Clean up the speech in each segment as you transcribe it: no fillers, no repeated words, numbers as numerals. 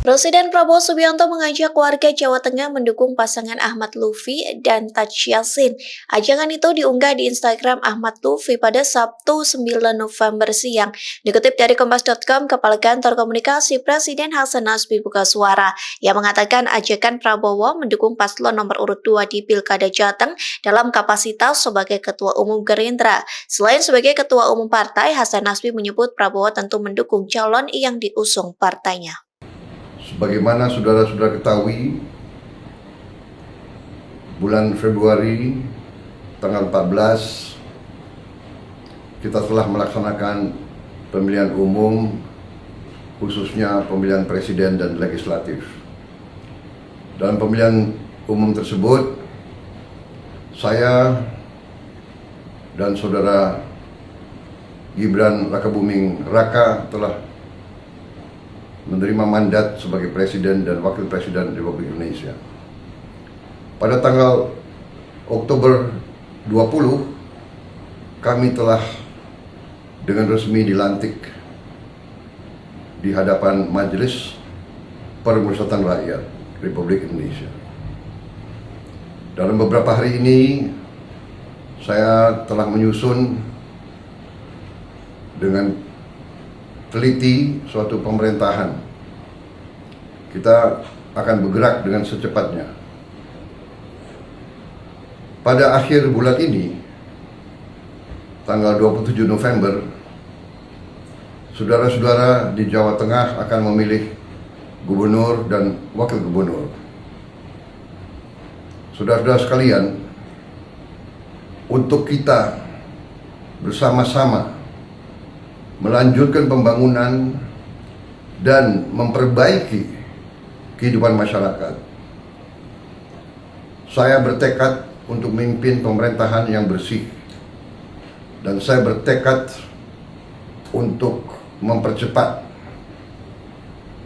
Presiden Prabowo Subianto mengajak warga Jawa Tengah mendukung pasangan Ahmad Lutfi dan Taj Yassin. Ajakan itu diunggah di Instagram Ahmad Lutfi pada Sabtu 9 November siang. Dikutip dari Kompas.com, Kepala Kantor Komunikasi Presiden Hasan Nasbi buka suara yang mengatakan ajakan Prabowo mendukung paslon nomor urut 2 di Pilkada Jateng dalam kapasitas sebagai Ketua Umum Gerindra. Selain sebagai Ketua Umum Partai, Hasan Nasbi menyebut Prabowo tentu mendukung calon yang diusung partainya. Sebagaimana saudara-saudara ketahui, bulan Februari tanggal 14 kita telah melaksanakan pemilihan umum, khususnya pemilihan presiden dan legislatif. Dalam pemilihan umum tersebut, saya dan saudara Gibran Rakabuming Raka telah menerima mandat sebagai Presiden dan Wakil Presiden Republik Indonesia. Pada tanggal Oktober 20, kami telah dengan resmi dilantik di hadapan Majelis Permusyawaratan Rakyat Republik Indonesia. Dalam beberapa hari ini, saya telah menyusun dengan teliti suatu pemerintahan. Kita akan bergerak dengan secepatnya. Pada akhir bulan ini, tanggal 27 November, saudara-saudara di Jawa Tengah akan memilih gubernur dan wakil gubernur. Saudara-saudara sekalian, untuk kita bersama-sama melanjutkan pembangunan dan memperbaiki kehidupan masyarakat, saya bertekad untuk memimpin pemerintahan yang bersih, dan saya bertekad untuk mempercepat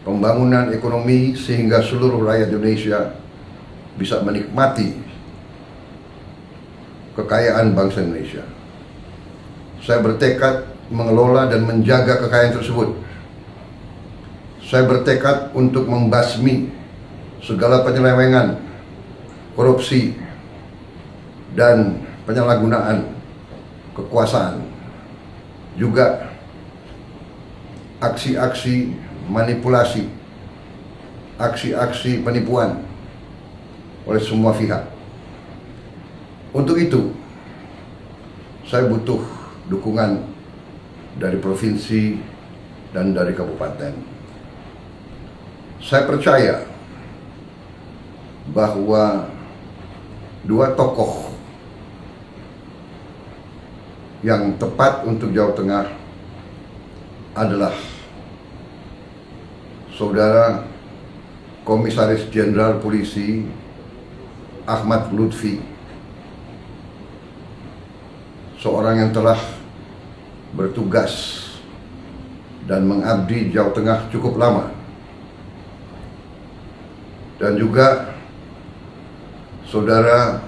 pembangunan ekonomi sehingga seluruh rakyat Indonesia bisa menikmati kekayaan bangsa Indonesia. Saya bertekad mengelola dan menjaga kekayaan tersebut. Saya bertekad untuk membasmi segala penyelewengan, korupsi, dan penyalahgunaan kekuasaan. Juga aksi-aksi manipulasi, aksi-aksi penipuan oleh semua pihak. Untuk itu, saya butuh dukungan dari provinsi dan dari kabupaten. Saya percaya bahwa dua tokoh yang tepat untuk Jawa Tengah adalah Saudara Komisaris Jenderal Polisi Ahmad Lutfi, seorang yang telah bertugas dan mengabdi Jawa Tengah cukup lama, dan juga Saudara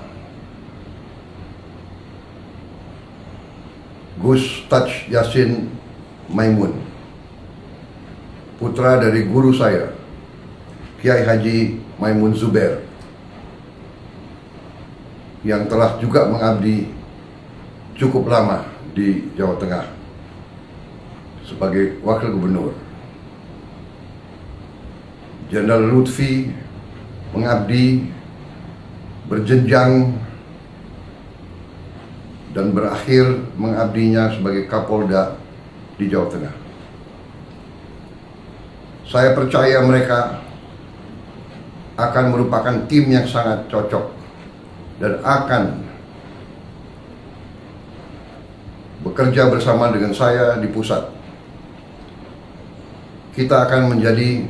Gus Taj Yassin Maimun, putra dari guru saya, Kiai Haji Maimun Zubair, yang telah juga mengabdi cukup lama di Jawa Tengah sebagai wakil gubernur. Jenderal Lutfi mengabdi berjenjang dan berakhir mengabdinya sebagai Kapolda di Jawa Tengah. Saya percaya mereka akan merupakan tim yang sangat cocok dan akan bekerja bersama dengan saya di pusat. Kita akan menjadi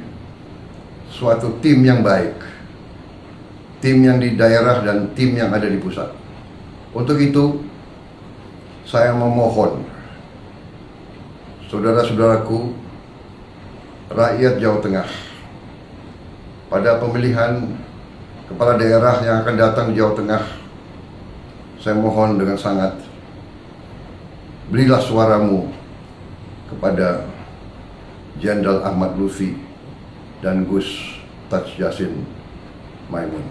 suatu tim yang baik, tim yang di daerah dan tim yang ada di pusat. Untuk itu, saya memohon saudara-saudaraku, rakyat Jawa Tengah, pada pemilihan kepala daerah yang akan datang di Jawa Tengah, saya mohon dengan sangat, berilah suaramu kepada Jenderal Ahmad Lutfi dan Gus Taj Yassin Maimun.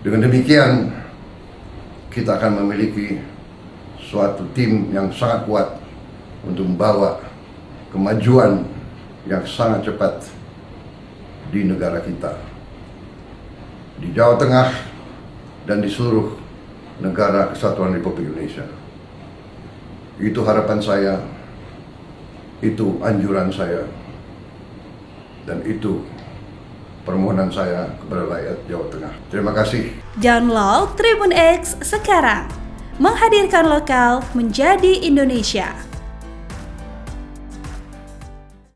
Dengan demikian, kita akan memiliki suatu tim yang sangat kuat untuk membawa kemajuan yang sangat cepat di negara kita, di Jawa Tengah dan di seluruh negara Kesatuan Republik Indonesia. Itu harapan saya, itu anjuran saya, dan itu permohonan saya kepada rakyat Jawa Tengah. Terima kasih. Download Tribun X sekarang, menghadirkan lokal menjadi Indonesia.